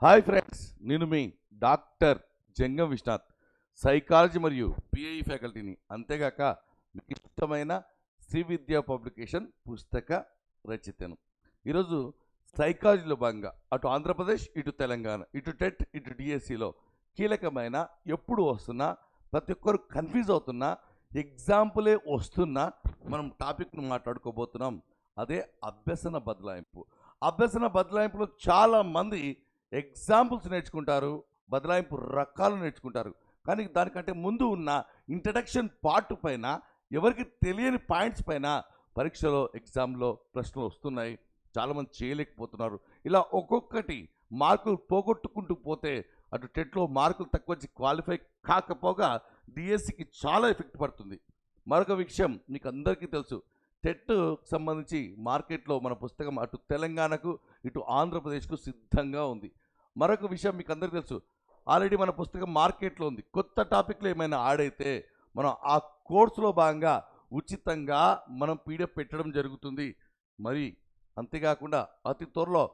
Hi friends, నేను మీ doctor జంగం Vishwanath, psychology మరియు PIE ఫ్యాకల్టీని. అంతేగాక మీకు ఇష్టమైన శ్రీ విద్యా పబ్లికేషన్ పుస్తక రచయితను. ఈరోజు సైకాలజీలో భాగంగా అటు ఆంధ్రప్రదేశ్, ఇటు తెలంగాణ, ఇటు టెట్, ఇటు డిఎస్సిలో కీలకమైన ఎప్పుడు వస్తున్నా, ప్రతి ఒక్కరు కన్ఫ్యూజ్ అవుతున్నా, ఎగ్జాంపులే వస్తున్నా మనం టాపిక్ను మాట్లాడుకోబోతున్నాం. అదే అభ్యసన బదలాయింపు. అభ్యసన బదలాయింపులో చాలామంది ఎగ్జాంపుల్స్ నేర్చుకుంటారు, బదలాయింపు రకాలు నేర్చుకుంటారు. కానీ దానికంటే ముందు ఉన్న ఇంట్రడక్షన్ పార్ట్ పైన, ఎవరికి తెలియని పాయింట్స్ పైన పరీక్షలో ఎగ్జామ్లో ప్రశ్నలు వస్తున్నాయి. చాలామంది చేయలేకపోతున్నారు. ఇలా ఒక్కొక్కటి మార్కులు పోగొట్టుకుంటూ పోతే అటు టెట్లో మార్కులు తక్కువ వచ్చి క్వాలిఫై కాకపోగా డిఎస్సికి చాలా ఎఫెక్ట్ పడుతుంది. మరొక విషయం మీకు అందరికీ తెలుసు, టెట్ సంబంధించి మార్కెట్లో మన పుస్తకం అటు తెలంగాణకు, ఇటు ఆంధ్రప్రదేశ్కు సిద్ధంగా ఉంది. మరొక విషయం మీకు అందరికీ తెలుసు, ఆల్రెడీ మన పుస్తకం మార్కెట్లో ఉంది. కొత్త టాపిక్లో ఏమైనా ఆడైతే మనం ఆ కోర్సులో భాగంగా ఉచితంగా మనం పీడిఎఫ్ పెట్టడం జరుగుతుంది. మరి అంతేకాకుండా అతి త్వరలో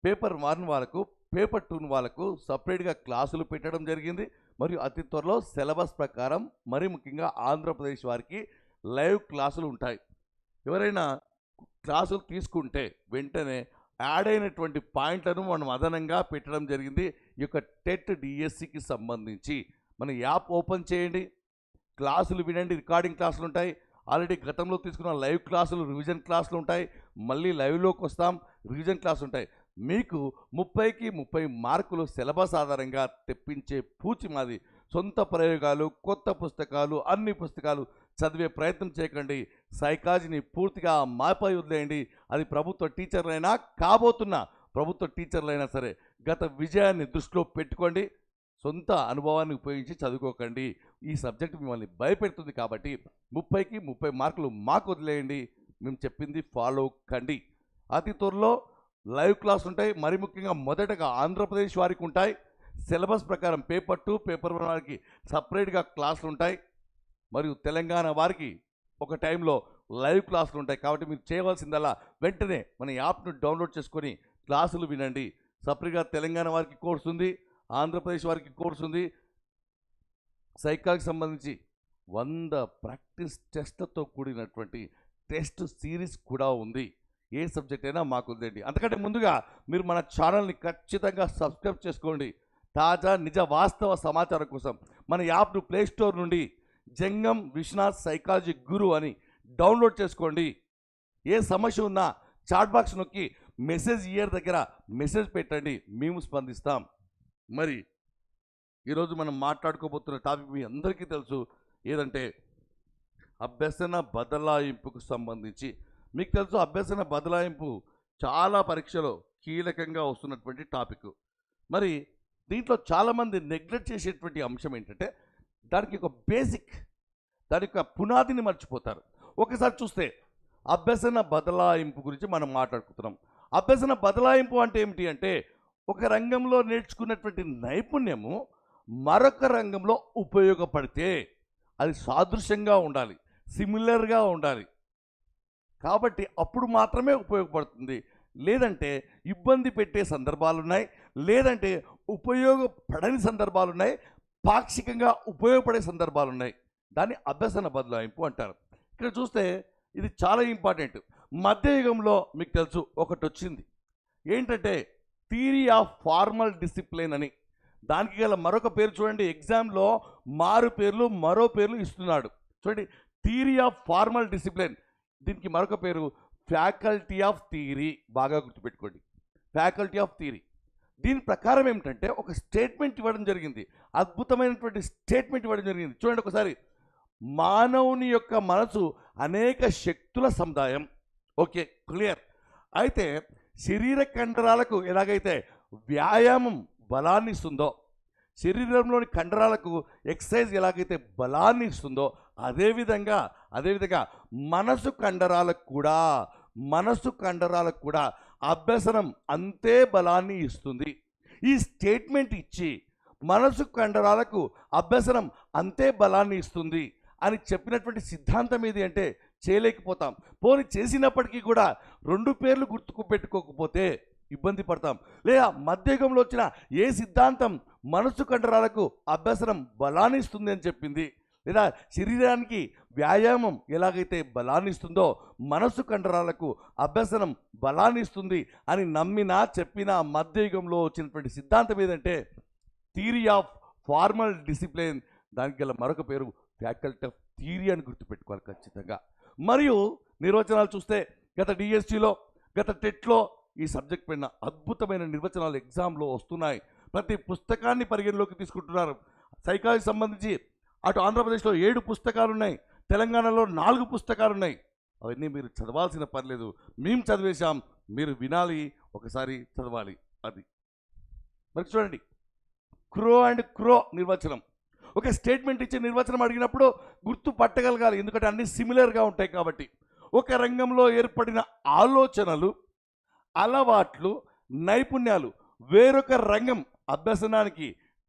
పేపర్ 1 వాళ్ళకు, పేపర్ 2 వాళ్ళకు సపరేట్గా క్లాసులు పెట్టడం జరిగింది. మరియు అతి త్వరలో సిలబస్ ప్రకారం మరి ముఖ్యంగా ఆంధ్రప్రదేశ్ వారికి లైవ్ క్లాసులు ఉంటాయి. ఎవరైనా క్లాసులు తీసుకుంటే వెంటనే యాడ్ అయినటువంటి పాయింట్లను మనం అదనంగా పెట్టడం జరిగింది. ఈ యొక్క టెట్ డిఎస్సికి సంబంధించి మన యాప్ ఓపెన్ చేయండి, క్లాసులు వినండి. రికార్డింగ్ క్లాసులు ఉంటాయి, ఆల్రెడీ గతంలో తీసుకున్న లైవ్ క్లాసులు, రివిజన్ క్లాసులు ఉంటాయి. మళ్ళీ లైవ్లోకి వస్తాం, రివిజన్ క్లాసులు ఉంటాయి. మీకు 30కి 30 మార్కులు సిలబస్ ఆధారంగా తెప్పించే పూచి మాది. సొంత ప్రయోగాలు, కొత్త పుస్తకాలు, అన్ని పుస్తకాలు చదివే ప్రయత్నం చేయకండి. సైకాలజీని పూర్తిగా మాపై వదిలేయండి. అది ప్రభుత్వ టీచర్లైనా, కాబోతున్న ప్రభుత్వ టీచర్లైనా సరే గత విజయాన్ని దృష్టిలో పెట్టుకోండి. సొంత అనుభవాన్ని ఉపయోగించి చదువుకోకండి. ఈ సబ్జెక్ట్ మిమ్మల్ని భయపెడుతుంది కాబట్టి 30కి 30 మార్కులు మాకు వదిలేయండి. మేము చెప్పింది ఫాలో కండి. అతి త్వరలో లైవ్ క్లాస్ ఉంటాయి. మరి ముఖ్యంగా మొదటగా ఆంధ్రప్రదేశ్ వారికి ఉంటాయి. సిలబస్ ప్రకారం పేపర్ 2, పేపర్ 1 వారికి సపరేట్గా క్లాసులు ఉంటాయి. మరియు తెలంగాణ వారికి ఒక టైంలో లైవ్ క్లాసులు ఉంటాయి. కాబట్టి మీరు చేయవలసిందల్లా వెంటనే మన యాప్ను డౌన్లోడ్ చేసుకొని క్లాసులు వినండి. సపరేట్గా తెలంగాణ వారికి కోర్సు ఉంది, ఆంధ్రప్రదేశ్ వారికి కోర్సు ఉంది. సైకాలజీకి సంబంధించి 100 ప్రాక్టీస్ టెస్ట్లతో కూడినటువంటి టెస్ట్ సిరీస్ కూడా ఉంది. ఏ సబ్జెక్ట్ అయినా మాకు ఉందండి. అంతకంటే ముందుగా మీరు మన ఛానల్ని ఖచ్చితంగా సబ్స్క్రైబ్ చేసుకోండి. తాజా నిజ వాస్తవ సమాచారం కోసం మన యాప్ను ప్లేస్టోర్ నుండి జంగం విశ్వనాథ్ సైకాలజీ గురు అని డౌన్లోడ్ చేసుకోండి. ఏ సమస్య ఉన్నా చాట్ బాక్స్ నొక్కి మెసేజ్ ఇయర్ దగ్గర మెసేజ్ పెట్టండి, మేము స్పందిస్తాం. మరి ఈరోజు మనం మాట్లాడుకోబోతున్న టాపిక్ మీ అందరికీ తెలుసు, ఏదంటే అభ్యసన బదలాయింపుకు సంబంధించి. మీకు తెలుసు, అభ్యసన బదలాయింపు చాలా పరీక్షలో కీలకంగా వస్తున్నటువంటి టాపిక్. మరి దీంట్లో చాలామంది నెగ్లెక్ట్ చేసేటువంటి అంశం ఏంటంటే దానికి ఒక బేసిక్, దాని యొక్క పునాదిని మర్చిపోతారు. ఒకసారి చూస్తే అభ్యసన బదలాయింపు గురించి మనం మాట్లాడుకుంటున్నాం. అభ్యసన బదలాయింపు అంటే ఏమిటి అంటే, ఒక రంగంలో నేర్చుకున్నటువంటి నైపుణ్యము మరొక రంగంలో ఉపయోగపడితే అది సాదృశ్యంగా ఉండాలి, సిమిలర్గా ఉండాలి. కాబట్టి అప్పుడు మాత్రమే ఉపయోగపడుతుంది. లేదంటే ఇబ్బంది పెట్టే సందర్భాలు ఉన్నాయి, లేదంటే ఉపయోగపడని సందర్భాలు ఉన్నాయి, పాక్షికంగా ఉపయోగపడే సందర్భాలు ఉన్నాయి. దాన్ని అభ్యసన బదలాయింపు అంటారు. ఇక్కడ చూస్తే ఇది చాలా ఇంపార్టెంట్. మధ్యయుగంలో మీకు తెలుసు ఒకటి వచ్చింది, ఏంటంటే థియరీ ఆఫ్ ఫార్మల్ డిసిప్లిన్ అని. దానికి గల మరొక పేరు చూడండి, ఎగ్జామ్లో మారు పేర్లు మరో పేర్లు ఇస్తున్నాడు. చూడండి, థియరీ ఆఫ్ ఫార్మల్ డిసిప్లిన్. దీనికి మరొక పేరు ఫ్యాకల్టీ ఆఫ్ థియరీ. బాగా గుర్తుపెట్టుకోండి, ఫ్యాకల్టీ ఆఫ్ థియరీ. దీని ప్రకారం ఏమిటంటే ఒక స్టేట్మెంట్ ఇవ్వడం జరిగింది, అద్భుతమైనటువంటి స్టేట్మెంట్ ఇవ్వడం జరిగింది. చూడండి ఒకసారి, మానవుని యొక్క మనసు అనేక శక్తుల సముదాయం. Okay, clear. అయితే శరీర కండరాలకు ఎలాగైతే వ్యాయామం బలాన్ని ఇస్తుందో, శరీరంలోని కండరాలకు ఎక్సర్సైజ్ ఎలాగైతే బలాన్ని ఇస్తుందో, అదేవిధంగా మనసు కండరాలకు కూడా అభ్యసనం అంతే బలాన్ని ఇస్తుంది. ఈ స్టేట్మెంట్ ఇచ్చి మనసు కండరాలకు అభ్యసనం అంతే బలాన్ని ఇస్తుంది అని చెప్పినటువంటి సిద్ధాంతం ఏది అంటే చేయలేకపోతాం. పోనీ చేసినప్పటికీ కూడా 2 పేర్లు గుర్తుకు పెట్టుకోకపోతే ఇబ్బంది పడతాం. లేదా మధ్యయుగంలో వచ్చిన ఏ సిద్ధాంతం మనసు కండరాలకు అభ్యసనం బలాన్ని ఇస్తుంది అని చెప్పింది, లేదా శరీరానికి వ్యాయామం ఎలాగైతే బలాన్ని ఇస్తుందో మనసు కండరాలకు అభ్యసనం బలాన్ని ఇస్తుంది అని నమ్మినా చెప్పిన మధ్యయుగంలో వచ్చినటువంటి సిద్ధాంతం ఏదంటే థియరీ ఆఫ్ ఫార్మల్ డిసిప్లిన్. దానికి గల మరొక పేరు ఫ్యాకల్టీ ఆఫ్ థియరీ అని గుర్తుపెట్టుకోవాలి ఖచ్చితంగా. మరియు నిర్వచనాలు చూస్తే గత డిఎస్సిలో, గత టెట్లో ఈ సబ్జెక్ట్ పైన అద్భుతమైన నిర్వచనాలు ఎగ్జామ్లో వస్తున్నాయి. ప్రతి పుస్తకాన్ని పరిగణలోకి తీసుకుంటున్నారు. సైకాలజీ సంబంధించి అటు ఆంధ్రప్రదేశ్లో 7 పుస్తకాలు ఉన్నాయి, తెలంగాణలో 4 పుస్తకాలు ఉన్నాయి. అవన్నీ మీరు చదవాల్సిన పర్లేదు, మేము చదివేశాం, మీరు వినాలి, ఒకసారి చదవాలి. అది మరి చూడండి, క్రో అండ్ క్రో నిర్వచనం. ఒక స్టేట్మెంట్ ఇచ్చే నిర్వచనం అడిగినప్పుడు గుర్తు పట్టగలగాలి, ఎందుకంటే అన్నీ సిమిలర్గా ఉంటాయి కాబట్టి. ఒక రంగంలో ఏర్పడిన ఆలోచనలు, అలవాట్లు, నైపుణ్యాలు వేరొక రంగం అభ్యసనానికి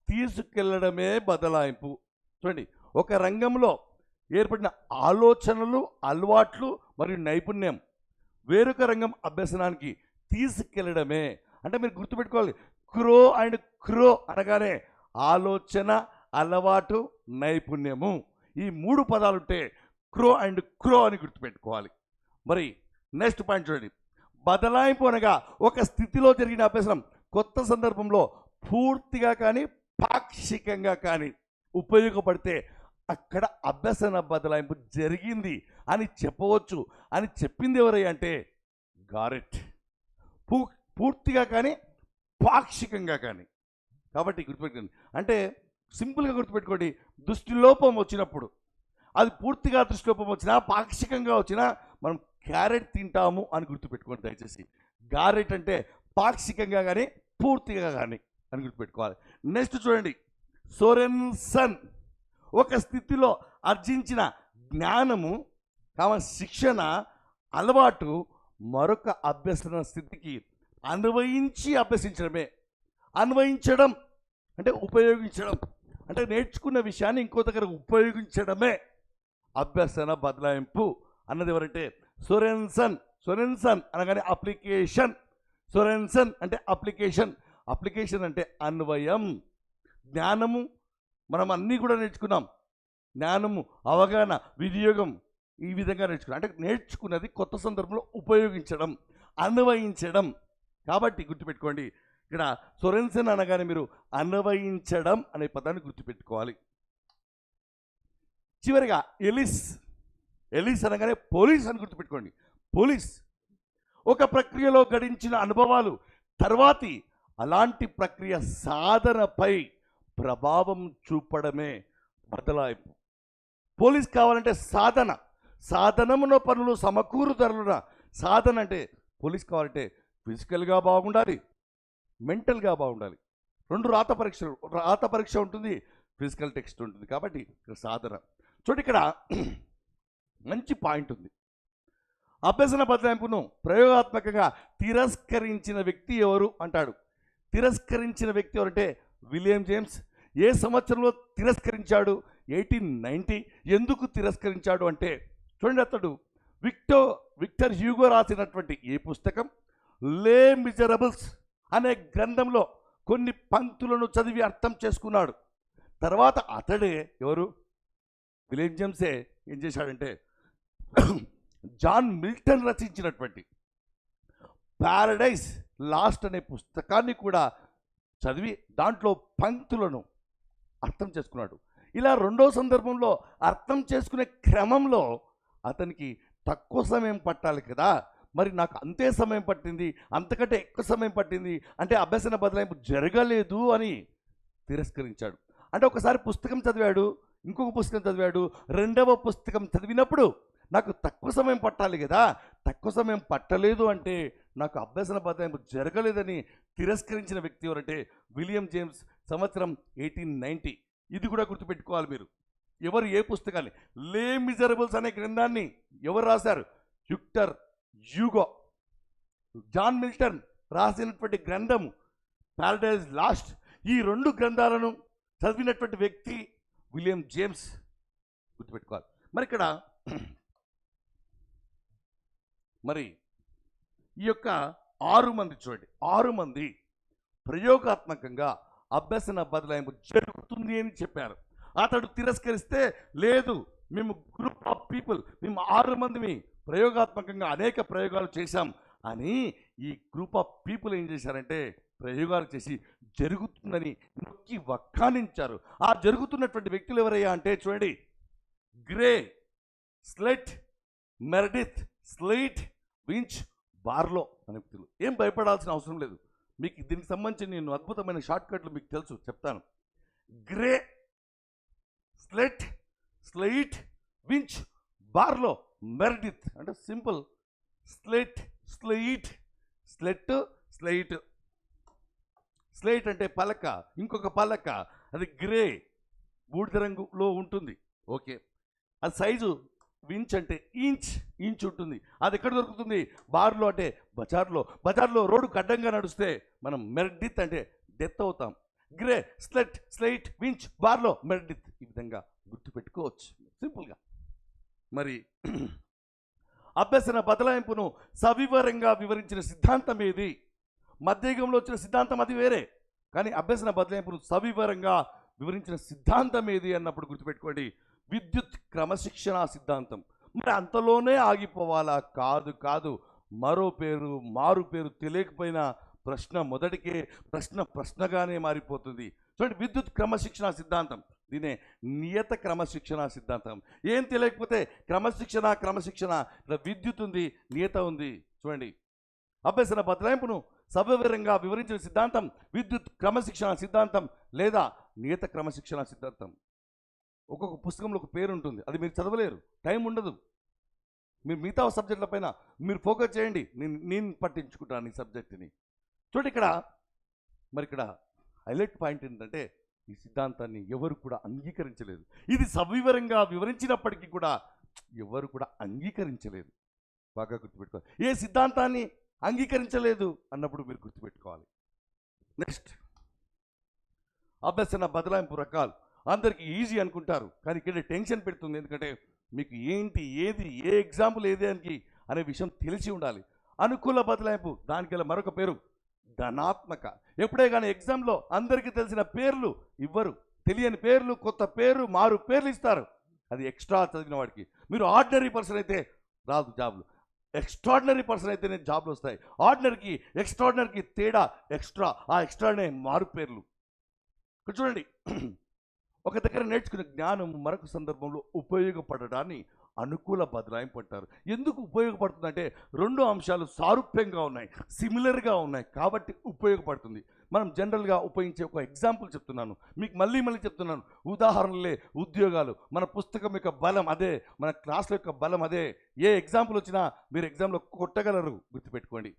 తీసుకెళ్లడమే బదలాయింపు. చూడండి, ఒక రంగంలో ఏర్పడిన ఆలోచనలు, అలవాట్లు మరియు నైపుణ్యం వేరొక రంగం అభ్యసనానికి తీసుకెళ్లడమే. అంటే మీరు గుర్తుపెట్టుకోవాలి, క్రో అండ్ క్రో అనగానే ఆలోచన, అలవాటు, నైపుణ్యము, ఈ 3 పదాలుంటే క్రో అండ్ క్రో అని గుర్తుపెట్టుకోవాలి. మరి నెక్స్ట్ పాయింట్ చూడండి, బదలాయింపు అనగా ఒక స్థితిలో జరిగిన అభ్యసనం కొత్త సందర్భంలో పూర్తిగా కానీ పాక్షికంగా కానీ ఉపయోగపడితే అక్కడ అభ్యసన బదలాయింపు జరిగింది అని చెప్పవచ్చు. అని చెప్పింది ఎవరై అంటే గారెట్. పూర్తిగా కానీ పాక్షికంగా కానీ. కాబట్టి గుర్తుపెట్టుకోండి, అంటే సింపుల్గా గుర్తుపెట్టుకోండి, దృష్టిలోపం వచ్చినప్పుడు, అది పూర్తిగా దృష్టిలోపం వచ్చినా పాక్షికంగా వచ్చినా మనం క్యారెట్ తింటాము అని గుర్తుపెట్టుకోండి దయచేసి. గారెట్ అంటే పాక్షికంగా కానీ పూర్తిగా కానీ అని గుర్తుపెట్టుకోవాలి. నెక్స్ట్ చూడండి, సోరెన్సన్ ఒక స్థితిలో ఆర్జించిన జ్ఞానము, శిక్షణ, అలవాటు మరొక అభ్యసన స్థితికి అన్వయించి అభ్యసించడమే. అన్వయించడం అంటే ఉపయోగించడం, అంటే నేర్చుకున్న విషయాన్ని ఇంకో దగ్గర ఉపయోగించడమే అభ్యసన బదలాయింపు అన్నది ఎవరంటే సోరెన్సన్. సోరెన్సన్ అనగానే అప్లికేషన్. సోరెన్సన్ అంటే అప్లికేషన్. అప్లికేషన్ అంటే అన్వయం. జ్ఞానము మనం అన్నీ కూడా నేర్చుకున్నాం, జ్ఞానము, అవగాహన, వినియోగం, ఈ విధంగా నేర్చుకున్నాం. అంటే నేర్చుకున్నది కొత్త సందర్భంలో ఉపయోగించడం, అన్వయించడం. కాబట్టి గుర్తుపెట్టుకోండి, ఇక్కడ సోరెన్సన్ అనగానే మీరు అన్వయించడం అనే పదాన్ని గుర్తుపెట్టుకోవాలి. చివరిగా ఎలిస్. ఎలిస్ అనగానే పోలీస్ అని గుర్తుపెట్టుకోండి. పోలీస్ ఒక ప్రక్రియలో గడించిన అనుభవాలు తర్వాతి అలాంటి ప్రక్రియ సాధనపై ప్రభావం చూపడమే బదలాయింపు. పోలీస్ కావాలంటే సాధన, సాధనమున పనులు సమకూరుదరులున. సాధన అంటే పోలీస్ కావాలంటే ఫిజికల్గా బాగుండాలి, మెంటల్గా బాగుండాలి. 2 రాత పరీక్ష ఉంటుంది, ఫిజికల్ టెక్స్ట్ ఉంటుంది. కాబట్టి ఇక్కడ సాధన. చూడండి, ఇక్కడ మంచి పాయింట్ ఉంది. అభ్యసన బదలాయింపును ప్రయోగాత్మకంగా తిరస్కరించిన వ్యక్తి ఎవరు అంటాడు. తిరస్కరించిన వ్యక్తి ఎవరంటే విలియం జేమ్స్. ఏ సంవత్సరంలో తిరస్కరించాడు? 1890. ఎందుకు తిరస్కరించాడు అంటే చూడండి, అతడు విక్టర్ హ్యూగో రాసినటువంటి ఏ పుస్తకం, లే మిజరబుల్స్ అనే గ్రంథంలో కొన్ని పంక్తులను చదివి అర్థం చేసుకున్నాడు. తర్వాత అతడే ఎవరు, విలియం జేమ్సే ఏం చేశాడంటే జాన్ మిల్టన్ రచించినటువంటి ప్యారడైజ్ లాస్ట్ అనే పుస్తకాన్ని కూడా చదివి దాంట్లో పంక్తులను అర్థం చేసుకున్నాడు. ఇలా 2వ సందర్భంలో అర్థం చేసుకునే క్రమంలో అతనికి తక్కువ సమయం పట్టాలి కదా, మరి నాకు అంతే సమయం పట్టింది, అంతకంటే ఎక్కువ సమయం పట్టింది అంటే అభ్యసన బదలాయింపు జరగలేదు అని తిరస్కరించాడు. అంటే ఒకసారి పుస్తకం చదివాడు, ఇంకొక పుస్తకం చదివాడు, 2వ పుస్తకం చదివినప్పుడు నాకు తక్కువ సమయం పట్టాలి కదా, తక్కువ సమయం పట్టలేదు అంటే నాకు అభ్యసన బదలాయింపు జరగలేదని తిరస్కరించిన వ్యక్తి ఎవరంటే విలియం జేమ్స్. సంవత్సరం 1890. ఇది కూడా గుర్తుపెట్టుకోవాలి మీరు. ఎవరు, ఏ పుస్తకాన్ని? లే మిజరబుల్స్ అనే గ్రంథాన్ని ఎవరు రాశారు? Victor Hugo. జాన్ మిల్టన్ రాసినటువంటి గ్రంథము ప్యారడైజ్ లాస్ట్. ఈ 2 గ్రంథాలను చదివినటువంటి వ్యక్తి విలియం జేమ్స్. గుర్తుపెట్టుకోవాలి. మరి ఇక్కడ మరి ఈ యొక్క 6 మంది చూడండి, 6 మంది ప్రయోగాత్మకంగా అభ్యసన బదలాయింపు జరుగుతుంది అని చెప్పారు. అతడు తిరస్కరిస్తే లేదు, మేము గ్రూప్ ఆఫ్ పీపుల్, మేము 6 మందిని ప్రయోగాత్మకంగా అనేక ప్రయోగాలు చేశాం అని ఈ గ్రూప్ ఆఫ్ పీపుల్ ఏం చేశారంటే ప్రయోగాలు చేసి జరుగుతుందని నొక్కి వక్కానించారు. ఆ జరుగుతున్నటువంటి వ్యక్తులు ఎవరయ్యా అంటే చూడండి, గ్రే, స్లెట్, మెర్డిత్, స్లైట్, వించ్, బార్లో అనే వ్యక్తులు. ఏం భయపడాల్సిన అవసరం లేదు. మీకు దీనికి సంబంధించి నేను అద్భుతమైన షార్ట్ కట్లు మీకు తెలుసు, చెప్తాను. గ్రే, స్లెట్, స్లైట్, వించ్, బార్లో, మెర్డిత్ అంటే simple. Slate, slight, slate, slight. Slight అంటే పలక, ఇంకొక పలక, అది గ్రే బూడిద రంగులో ఉంటుంది. ఓకే, అది సైజు. వించ్ అంటే ఇంచ్ ఉంటుంది. అది ఎక్కడ దొరుకుతుంది? బార్లో అంటే బజార్లో రోడ్డుకు అడ్డంగా నడిస్తే మనం మెర్డిత్ అంటే డెత్ అవుతాం. గ్రే, స్లెట్, స్లైట్, వించ్, బార్లో, మెర్డిత్. ఈ విధంగా గుర్తుపెట్టుకోవచ్చు సింపుల్గా. మరి అభ్యసన బదలాయింపును సవివరంగా వివరించిన సిద్ధాంతం ఏది? మధ్యయుగంలో వచ్చిన సిద్ధాంతం అది వేరే, కానీ అభ్యసన బదలాయింపును సవివరంగా వివరించిన సిద్ధాంతం ఏది అన్నప్పుడు గుర్తుపెట్టుకోండి, విద్యుత్ క్రమశిక్షణ సిద్ధాంతం. మరి అంతలోనే ఆగిపోవాలా? కాదు. మరో పేరు, మారు పేరు తెలియకపోయినా ప్రశ్న మొదటికే ప్రశ్నగానే మారిపోతుంది. చూడండి, విద్యుత్ క్రమశిక్షణ సిద్ధాంతం, దీనే నియత క్రమశిక్షణ సిద్ధాంతం. ఏం తెలియకపోతే క్రమశిక్షణ, ఇక్కడ విద్యుత్ ఉంది, నియత ఉంది. చూడండి, అభ్యసన బదలాయింపును సవివరంగా వివరించిన సిద్ధాంతం విద్యుత్ క్రమశిక్షణ సిద్ధాంతం లేదా నియత క్రమశిక్షణ సిద్ధాంతం. ఒక్కొక్క పుస్తకంలో ఒక పేరు ఉంటుంది, అది మీరు చదవలేరు, టైం ఉండదు. మీరు మిగతా సబ్జెక్టుల పైన మీరు ఫోకస్ చేయండి, నేను పట్టించుకుంటాను ఈ సబ్జెక్టుని. చూడండి, ఇక్కడ హైలైట్ పాయింట్ ఏంటంటే ఈ సిద్ధాంతాన్ని ఎవరు కూడా అంగీకరించలేదు. ఇది సవివరంగా వివరించినప్పటికీ కూడా ఎవరు కూడా అంగీకరించలేదు. బాగా గుర్తుపెట్టుకోవాలి. ఏ సిద్ధాంతాన్ని అంగీకరించలేదు అన్నప్పుడు మీరు గుర్తుపెట్టుకోవాలి. నెక్స్ట్, అభ్యసన బదలాయింపు రకాలు. అందరికీ ఈజీ అనుకుంటారు, కానీ ఇక్కడ టెన్షన్ పెడుతుంది. ఎందుకంటే మీకు ఏంటి, ఏది, ఏ ఎగ్జాంపుల్ ఏదేనికి అనే విషయం తెలిసి ఉండాలి. అనుకూల బదలాయింపు, దానికి మరొక పేరు ధనాత్మక. ఎప్పుడే కానీ ఎగ్జామ్లో అందరికీ తెలిసిన పేర్లు ఇవ్వరు, తెలియని పేర్లు, కొత్త పేరు, మారు పేర్లు ఇస్తారు. అది ఎక్స్ట్రా చదివిన వాడికి. మీరు ఆర్డినరీ పర్సన్ అయితే రాదు జాబ్లు, ఎక్స్ట్రాడినరీ పర్సన్ అయితేనే జాబ్లు వస్తాయి. ఆర్డినరీకి ఎక్స్ట్రాడినరీకి తేడా ఎక్స్ట్రా, ఆ ఎక్స్ట్రానే మారు పేర్లు. ఇక్కడ చూడండి, ఒక దగ్గర నేర్చుకునే జ్ఞానం మరొక సందర్భంలో ఉపయోగపడడాన్ని అనుకూల బదలాయింపు అంటారు. ఎందుకు ఉపయోగపడుతుందంటే రెండు అంశాలు సారూప్యంగా ఉన్నాయి, సిమిలర్గా ఉన్నాయి కాబట్టి ఉపయోగపడుతుంది. మనం జనరల్గా ఉపయోగించే ఒక ఎగ్జాంపుల్ చెప్తున్నాను మీకు, మళ్ళీ చెప్తున్నాను. ఉదాహరణలే ఉద్యోగాలు. మన పుస్తకం యొక్క బలం అదే, మన క్లాసుల యొక్క బలం అదే. ఏ ఎగ్జాంపుల్ వచ్చినా మీరు ఎగ్జామ్లో కొట్టగలరు, గుర్తుపెట్టుకోండి.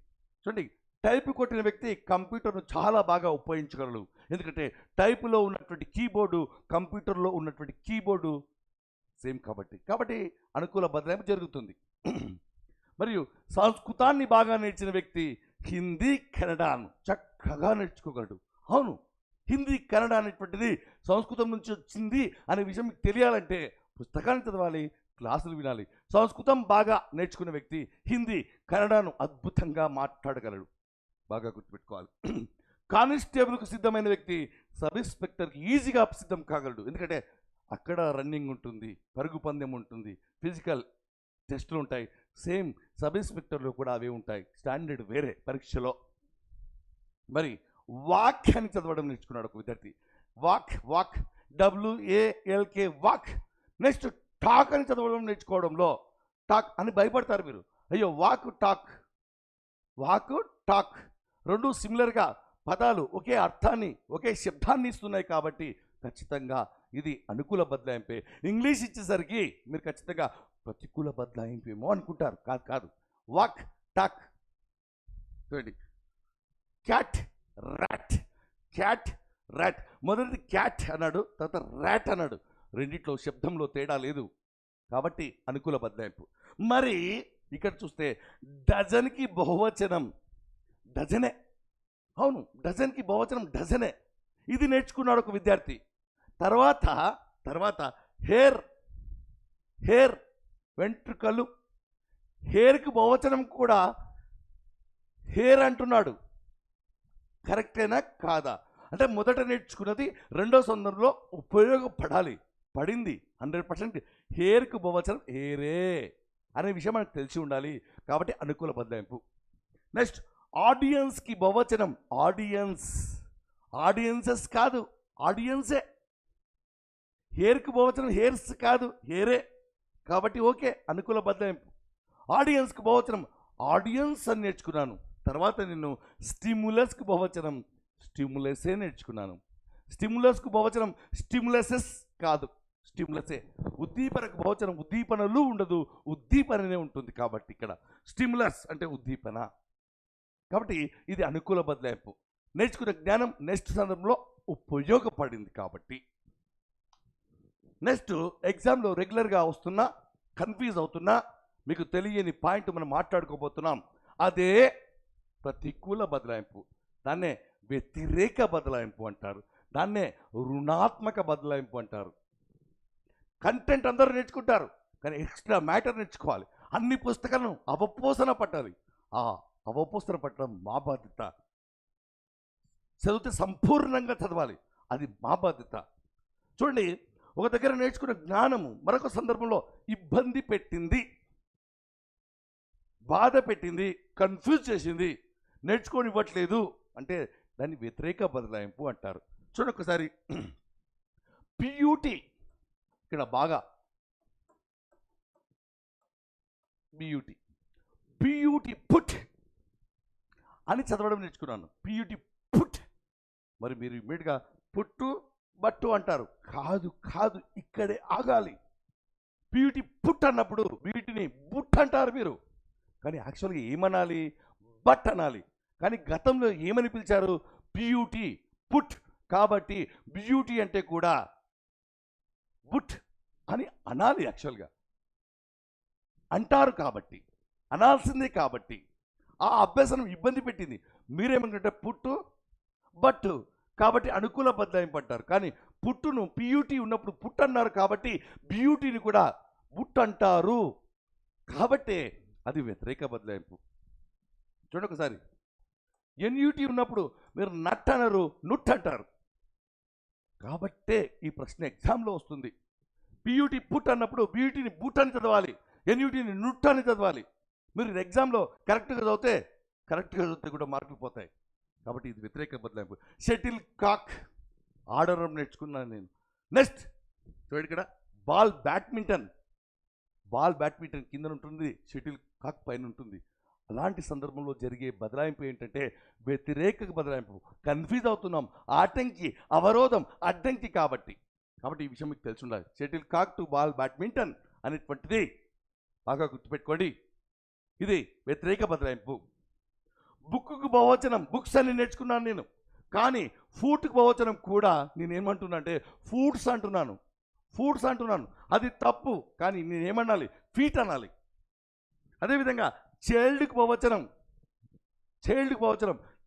చూడండి, టైప్ కొట్టిన వ్యక్తి కంప్యూటర్ను చాలా బాగా ఉపయోగించగలరు. ఎందుకంటే టైపులో ఉన్నటువంటి కీబోర్డు, కంప్యూటర్లో ఉన్నటువంటి కీబోర్డు సేమ్ కాబట్టి అనుకూల బదలాయింపు జరుగుతుంది. మరియు సంస్కృతాన్ని బాగా నేర్చిన వ్యక్తి హిందీ, కన్నడను చక్కగా నేర్చుకోగలడు. అవును, హిందీ, కన్నడ అనేటువంటిది సంస్కృతం నుంచి వచ్చింది అనే విషయం మీకు తెలియాలంటే పుస్తకాన్ని చదవాలి, క్లాసులు వినాలి. సంస్కృతం బాగా నేర్చుకునే వ్యక్తి హిందీ, కన్నడను అద్భుతంగా మాట్లాడగలడు. బాగా గుర్తుపెట్టుకోవాలి. కానిస్టేబుల్కు సిద్ధమైన వ్యక్తి సబ్ ఇన్స్పెక్టర్కి ఈజీగా సిద్ధం కాగలడు. ఎందుకంటే అక్కడ రన్నింగ్ ఉంటుంది, పరుగు పందెం ఉంటుంది, ఫిజికల్ టెస్టులు ఉంటాయి. సేమ్ సబ్ ఇన్స్పెక్టర్లో కూడా అవే ఉంటాయి, స్టాండర్డ్ వేరే పరీక్షలో. మరి వాక్యాన్ని చదవడం నేర్చుకున్నాడు ఒక విద్యార్థి. Walk WALK walk. Next talk అని చదవడం నేర్చుకోవడంలో, టాక్ అని భయపడతారు మీరు. అయ్యో వాక్ టాక్ రెండు సిమిలర్గా పదాలు ఒకే అర్థాన్ని, ఒకే శబ్దాన్ని ఇస్తున్నాయి కాబట్టి ఖచ్చితంగా ఇది అనుకూల బదలాయింపే. ఇంగ్లీష్ ఇచ్చేసరికి మీరు ఖచ్చితంగా ప్రతికూల బదలాయింపేమో అనుకుంటారు. కాదు. Walk, talk. చూడండి, క్యాట్, ర్యాట్. మొదటిది క్యాట్ అన్నాడు, తర్వాత ర్యాట్ అన్నాడు. రెండిట్లో శబ్దంలో తేడా లేదు కాబట్టి అనుకూల బదలాయింపు. మరి ఇక్కడ చూస్తే డజన్కి బహువచనం డజనే. అవును, డజన్కి బహువచనం డజనే. ఇది నేర్చుకున్నాడు ఒక విద్యార్థి. తర్వాత హెయిర్ వెంట్రుకలు. హెయిర్కి బహువచనం కూడా హెయిర్ అంటున్నాడు. కరెక్టేనా కాదా? అంటే మొదట నేర్చుకున్నది రెండో సందర్భంలో ఉపయోగపడాలి. పడింది 100%. హెయిర్కి బహువచనం హెయిరే అనే విషయం మనకు తెలిసి ఉండాలి. కాబట్టి అనుకూల బదలాయింపు. నెక్స్ట్ ఆడియన్స్కి బహువచనం ఆడియన్స్. ఆడియన్సెస్ కాదు, ఆడియన్సే. హెయిర్కి బహువచనం హెయిర్స్ కాదు, హెయిరే. కాబట్టి ఓకే, అనుకూల బదలాయింపు. ఆడియన్స్కి బహువచనం ఆడియన్స్ అని నేర్చుకున్నాను. తర్వాత నేను స్టిమ్యులస్కి బహువచనం స్టిమ్యులసే నేర్చుకున్నాను. స్టిమ్యులస్కు బహువచనం స్టిమ్యులసెస్ కాదు, స్టిమ్యులసే. ఉద్దీపనకు బహువచనం ఉద్దీపనలు ఉండదు, ఉద్దీపననే ఉంటుంది. కాబట్టి ఇక్కడ స్టిమ్యులస్ అంటే ఉద్దీపన. కాబట్టి ఇది అనుకూల బదలాయింపు. నేర్చుకున్న జ్ఞానం నెక్స్ట్ సందర్భంలో ఉపయోగపడింది. కాబట్టి నెక్స్ట్ ఎగ్జామ్లో రెగ్యులర్గా వస్తున్నా, కన్ఫ్యూజ్ అవుతున్నా, మీకు తెలియని పాయింట్ మనం మాట్లాడుకోబోతున్నాం. అదే ప్రతికూల బదలాయింపు. దాన్నే వ్యతిరేక బదలాయింపు అంటారు. దాన్నే రుణాత్మక బదలాయింపు అంటారు. కంటెంట్ అందరూ నేర్చుకుంటారు, కానీ ఎక్స్ట్రా మ్యాటర్ నేర్చుకోవాలి. అన్ని పుస్తకాలను అవపోసన పట్టాలి. ఆ అవపోసన పట్టడం మా బాధ్యత. చదివితే సంపూర్ణంగా చదవాలి, అది మా బాధ్యత. చూడండి, ఒక దగ్గర నేర్చుకున్న జ్ఞానము మరొక సందర్భంలో ఇబ్బంది పెట్టింది, బాధ పెట్టింది, కన్ఫ్యూజ్ చేసింది, నేర్చుకోనివ్వట్లేదు అంటే దాన్ని వ్యతిరేక బదలాయింపు అంటారు. చూడండి ఒకసారి, పియూటి ఇక్కడ బాగా బియూటి పియూటి పుట్ అని చదవడం నేర్చుకున్నాను. PUT put. మరి మీరు ఇమ్మీడియట్గా పుట్టు బట్టు అంటారు. కాదు కాదు, ఇక్కడే ఆగాలి. పియూటి పుట్ అన్నప్పుడు వీటిని బుట్ అంటారు మీరు, కానీ యాక్చువల్గా ఏమనాలి? బట్ అనాలి. కానీ గతంలో ఏమని పిలిచారు? PUT put. కాబట్టి బ్యూటీ అంటే కూడా బుట్ అని అనాలి. యాక్చువల్గా అంటారు కాబట్టి, అనాల్సిందే. కాబట్టి ఆ అభ్యాసం ఇబ్బంది పెట్టింది. మీరేమంటే పుట్టు బట్టు, కాబట్టి అనుకూల బదలాయింపు అంటారు. కానీ పుట్టును పియూటీ ఉన్నప్పుడు పుట్ అన్నారు, కాబట్టి బ్యూటీని కూడా బుట్ అంటారు. కాబట్టి అది వ్యతిరేక బదలాయింపు. చూడండి ఒకసారి, ఎన్యూటీ ఉన్నప్పుడు మీరు నట్ అనరు, నుట్ అంటారు. కాబట్టే ఈ ప్రశ్న ఎగ్జామ్లో వస్తుంది. పియూటీ పుట్ అన్నప్పుడు బ్యూటీని బుట్ అని చదవాలి, ఎన్యూటీని నుట్ అని చదవాలి. మీరు ఎగ్జామ్లో కరెక్ట్గా చదివితే కూడా మార్కులు పోతాయి. కాబట్టి ఇది వ్యతిరేక బదలాయింపు. షటిల్ కాక్ ఆడడం నేర్చుకున్నాను నేను. నెక్స్ట్ చూడండి, ఇక్కడ బ్యాడ్మింటన్ కింద ఉంటుంది, షటిల్ కాక్ పైన ఉంటుంది. అలాంటి సందర్భంలో జరిగే బదలాయింపు ఏంటంటే వ్యతిరేక బదలాయింపు. కన్ఫ్యూజ్ అవుతున్నాం, ఆటంకి, అవరోధం, అడ్డంకి. కాబట్టి ఈ విషయం మీకు తెలిసి ఉండాలి. షటిల్ కాక్ టు బ్యాడ్మింటన్ అనేటువంటిది బాగా గుర్తుపెట్టుకోండి. ఇది వ్యతిరేక బదలాయింపు. బుక్కు బహువచనం బుక్స్ అని నేర్చుకున్నాను నేను, కానీ ఫుడ్కి బహువచనం కూడా నేనేమంటున్నా అంటే ఫుడ్స్ అంటున్నాను. అది తప్పు. కానీ నేనేమనాలి? ఫీట్ అనాలి. అదేవిధంగా చైల్డ్కి బహువచనం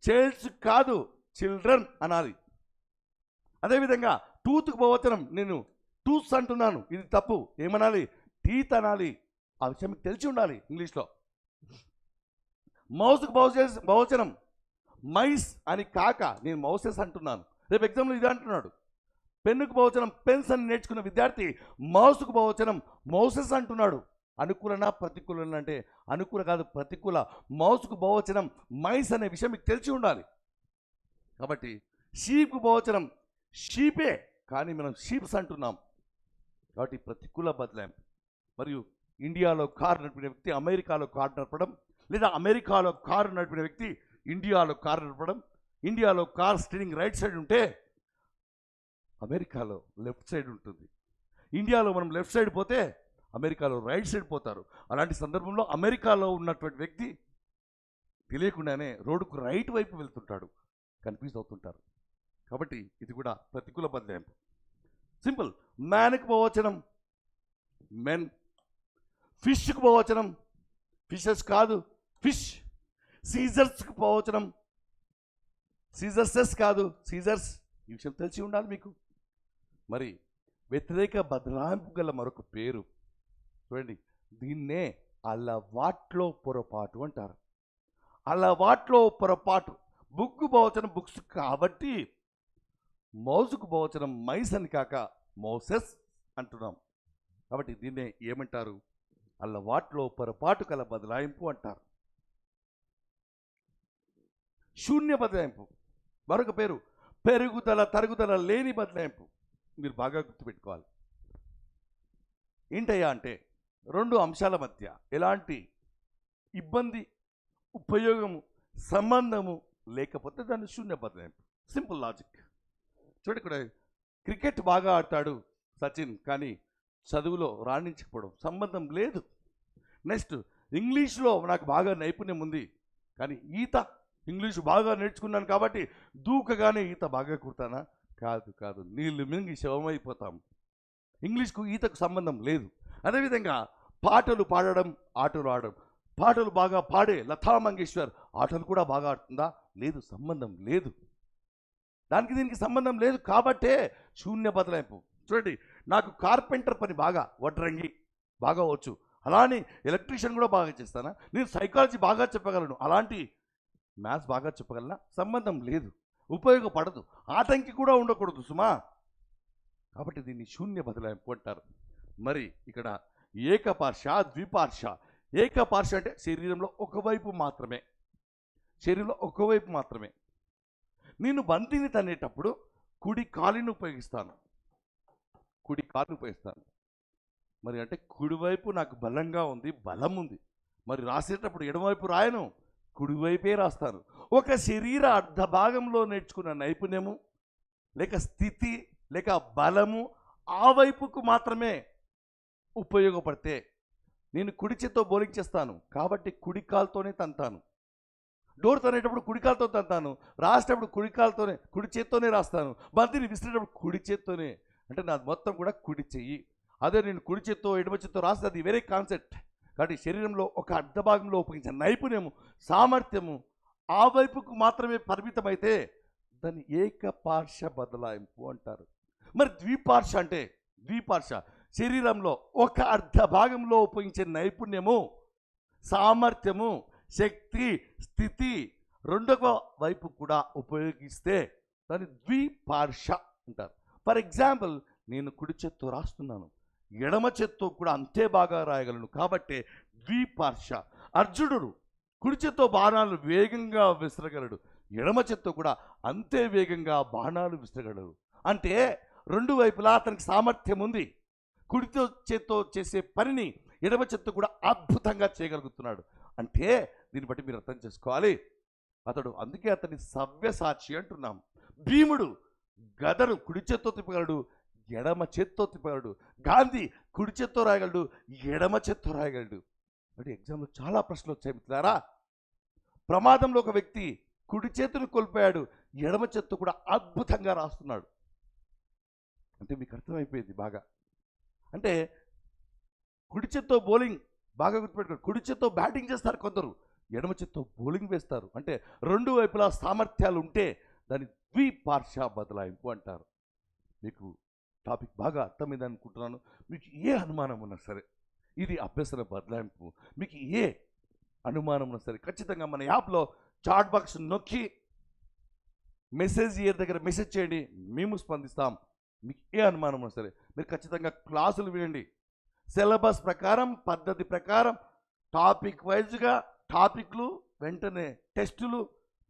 చైల్డ్స్ కాదు, చిల్డ్రన్ అనాలి. అదేవిధంగా టూత్కి బహువచనం నేను టూత్స్ అంటున్నాను, ఇది తప్పు. ఏమనాలి? టీత్ అనాలి. ఆ విషయం మీకు తెలిసి ఉండాలి ఇంగ్లీష్లో. మౌస్కి బహువచనం మైస్ అని కాక నేను మౌసెస్ అంటున్నాను. రేపు ఎగ్జామ్లో ఇది అంటున్నాడు. పెన్నుకు బహువచనం పెన్స్ అని నేర్చుకున్న విద్యార్థి మౌస్కు బహువచనం మౌసెస్ అంటున్నాడు. అనుకూలనా ప్రతికూలన అంటే అనుకూల కాదు, ప్రతికూల. మౌస్కు బహువచనం మైస్ అనే విషయం మీకు తెలిసి ఉండాలి. కాబట్టి షీప్కు బహువచనం షీపే, కానీ మనం షీప్స్ అంటున్నాం. కాబట్టి ప్రతికూల బదలాయింపు. మరియు ఇండియాలో కారు నడిపిన వ్యక్తి అమెరికాలో కారు నడపడం, లేదా అమెరికాలో కారు నడిపిన వ్యక్తి ఇండియాలో కారు నడపడం. ఇండియాలో కార్ స్టీరింగ్ రైట్ సైడ్ ఉంటే అమెరికాలో లెఫ్ట్ సైడ్ ఉంటుంది. ఇండియాలో మనం లెఫ్ట్ సైడ్ పోతే అమెరికాలో రైట్ సైడ్ పోతారు. అలాంటి సందర్భంలో అమెరికాలో ఉన్నటువంటి వ్యక్తి తెలియకుండానే రోడ్డుకు రైట్ వైపు వెళ్తుంటాడు, కన్ఫ్యూజ్ అవుతుంటారు. కాబట్టి ఇది కూడా ప్రతికూల బదలాయింపు. సింపుల్. మ్యాన్కి బహువచనం మెన్, ఫిష్కి బహువచనం ఫిషెస్ కాదు, ఫిష్. సీజర్స్కి బహువచనం సీజర్సెస్ కాదు, సీజర్స్. ఈ విషయం తెలిసి ఉండాలి మీకు. మరి వ్యతిరేక బదలాయింపు గల మరొక పేరు చూడండి, దీన్నే అలవాట్లో పొరపాటు అంటారు. అలవాట్లో పొరపాటు. బుక్కు బహువచనం బుక్స్ కాబట్టి మౌజుకు బహువచనం మైస్ అని కాక మౌసెస్ అంటున్నాం. కాబట్టి దీన్నే ఏమంటారు? అలవాట్లో పొరపాటు కల బదలాయింపు అంటారు. శూన్య బదలాయింపు మరొక పేరు. పెరుగుదల తరుగుదల లేని బదలాయింపు. మీరు బాగా గుర్తుపెట్టుకోవాలి. ఏంటయ్యా అంటే రెండు అంశాల మధ్య ఎలాంటి ఇబ్బంది, ఉపయోగము, సంబంధము లేకపోతే దాన్ని శూన్య బదలాయింపు. Simple logic. చూడండి, ఇక్కడ క్రికెట్ బాగా ఆడతాడు సచిన్, కానీ చదువులో రాణించకపోవడం సంబంధం లేదు. నెక్స్ట్, ఇంగ్లీష్లో నాకు బాగా నైపుణ్యం ఉంది, కానీ ఈత ఇంగ్లీషు బాగా నేర్చుకున్నాను కాబట్టి దూకగానే ఈత బాగా కుడతానా? కాదు కాదు, నీళ్ళు మింగి శవమైపోతాం. ఇంగ్లీష్కు ఈతకు సంబంధం లేదు. అదేవిధంగా పాటలు పాడడం, ఆటలు ఆడడం. పాటలు బాగా పాడే లతా మంగేశ్వర్ ఆటలు కూడా బాగా ఆడుతుందా? లేదు, సంబంధం లేదు. దానికి దీనికి సంబంధం లేదు. కాబట్టే శూన్య బదలాయింపు. చూడండి, నాకు కార్పెంటర్ పని బాగా వడ్రంగి బాగా వచ్చు, అలానే ఎలక్ట్రీషియన్ కూడా బాగా చేస్తానా? నేను సైకాలజీ బాగా చెప్పగలను, అలాంటి మ్యాథ్స్ బాగా చెప్పగలనా? సంబంధం లేదు, ఉపయోగపడదు, ఆటంకి కూడా ఉండకూడదు సుమా. కాబట్టి దీన్ని శూన్య బదలాయింపు అంటారు. మరి ఇక్కడ ఏకపార్శ, ద్విపార్శ. ఏకపార్శ అంటే శరీరంలో ఒకవైపు మాత్రమే, శరీరంలో ఒకవైపు మాత్రమే. నేను బంతిని తన్నేటప్పుడు కుడి కాలుని ఉపయోగిస్తాను, కుడి కాలుని ఉపయోగిస్తాను. మరి అంటే కుడివైపు నాకు బలంగా ఉంది, బలం ఉంది. మరి రాసేటప్పుడు ఎడమవైపు రాయను, కుడివైపే రాస్తాను. ఒక శరీర అర్ధ భాగంలో నేర్చుకున్న నైపుణ్యము లేక స్థితి లేక బలము ఆ వైపుకు మాత్రమే ఉపయోగపడితే, నేను కుడి చేత్తో బౌలింగ్ చేస్తాను కాబట్టి కుడి కాలుతోనే తంతాను. డోర్ తనేటప్పుడు కుడి కాలుతో తంతాను, రాసేటప్పుడు కుడి చేత్తోనే రాస్తాను. బంతిని విసిరేటప్పుడు కుడి చేత్తోనే. అంటే నాది మొత్తం కూడా కుడి చెయ్యి. అదే నేను కుడి చేత్తో ఎడమ చేత్తో రాస్తే అది వేరే కాన్సెప్ట్. కాబట్టి శరీరంలో ఒక అర్ధ భాగంలో ఉపయోగించిన నైపుణ్యము, సామర్థ్యము ఆ వైపుకు మాత్రమే పరిమితమైతే దాన్ని ఏకపార్శ బదలాయింపు అంటారు. మరి ద్విపార్శ అంటే, ద్విపార్శ శరీరంలో ఒక అర్ధ భాగంలో ఉపయోగించే నైపుణ్యము, సామర్థ్యము, శక్తి, స్థితి రెండవ వైపు కూడా ఉపయోగిస్తే దాన్ని ద్విపార్శ అంటారు. ఫర్ ఎగ్జాంపుల్, నేను కుడి చేత్తో రాస్తున్నాను, ఎడమ చేత్తో కూడా అంతే బాగా రాయగలను, కాబట్టి ద్విపార్శ. అర్జునుడు కుడి చేత్తో బాణాలు వేగంగా విసరగలడు, ఎడమ చేత్తో కూడా అంతే వేగంగా బాణాలు విసరగలడు. అంటే రెండు వైపులా అతనికి సామర్థ్యం ఉంది. కుడితో చేత్తో చేసే పనిని ఎడమ చేత్తో కూడా అద్భుతంగా చేయగలుగుతున్నాడు. అంటే దీన్ని బట్టి మీరు అర్థం చేసుకోవాలి, అందుకే అతన్ని సవ్యసాచి అంటున్నాం. భీముడు గదను కుడి చేత్తో తిప్పగలడు, ఎడమ చేత్తో తిప్పగలడు. గాంధీ కుడి చేత్తో రాయగలడు, ఎడమ చేత్తో రాయగలడు. అంటే ఎగ్జామ్లో చాలా ప్రశ్నలు వచ్చాయి మిత్రులారా. ప్రమాదంలో ఒక వ్యక్తి కుడి చేతును కోల్పోయాడు, ఎడమ చేత్తో కూడా అద్భుతంగా రాస్తున్నాడు. అంటే మీకు అర్థమైపోయింది బాగా. అంటే కుడి చేత్తో బౌలింగ్ బాగా గుర్తుపెట్టుకోండి. కుడి చేత్తో బ్యాటింగ్ చేస్తారు కొందరు, ఎడమ చేత్తో బౌలింగ్ వేస్తారు. అంటే రెండు వైపులా సామర్థ్యాలు ఉంటే దాన్ని ద్విపార్శ బదలాయింపు అంటారు. మీకు టాపిక్ బాగా అర్థమైంది అనుకుంటున్నాను. మీకు ఏ అనుమానం ఉన్నా సరే, ఇది అభ్యసన బదలాయింపు, మీకు ఏ అనుమానం ఉన్నా సరే ఖచ్చితంగా మన యాప్లో చాట్ బాక్స్ నొక్కి మెసేజ్ దగ్గర మెసేజ్ చేయండి, మేము స్పందిస్తాం. మీకు ఏ అనుమానం ఉన్నా సరే మీరు ఖచ్చితంగా క్లాసులు వినండి. సిలబస్ ప్రకారం, పద్ధతి ప్రకారం, టాపిక్ వైజ్గా టాపిక్లు, వెంటనే టెస్టులు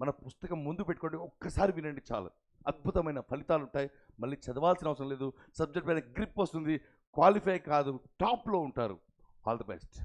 మన పుస్తకం ముందు పెట్టుకోండి. ఒక్కసారి వినండి చాలు, అద్భుతమైన ఫలితాలు ఉంటాయి. మళ్ళీ చదవాల్సిన అవసరం లేదు. సబ్జెక్ట్ పైన గ్రిప్ వస్తుంది, క్వాలిఫై కాదు టాప్లో ఉంటారు. All the best.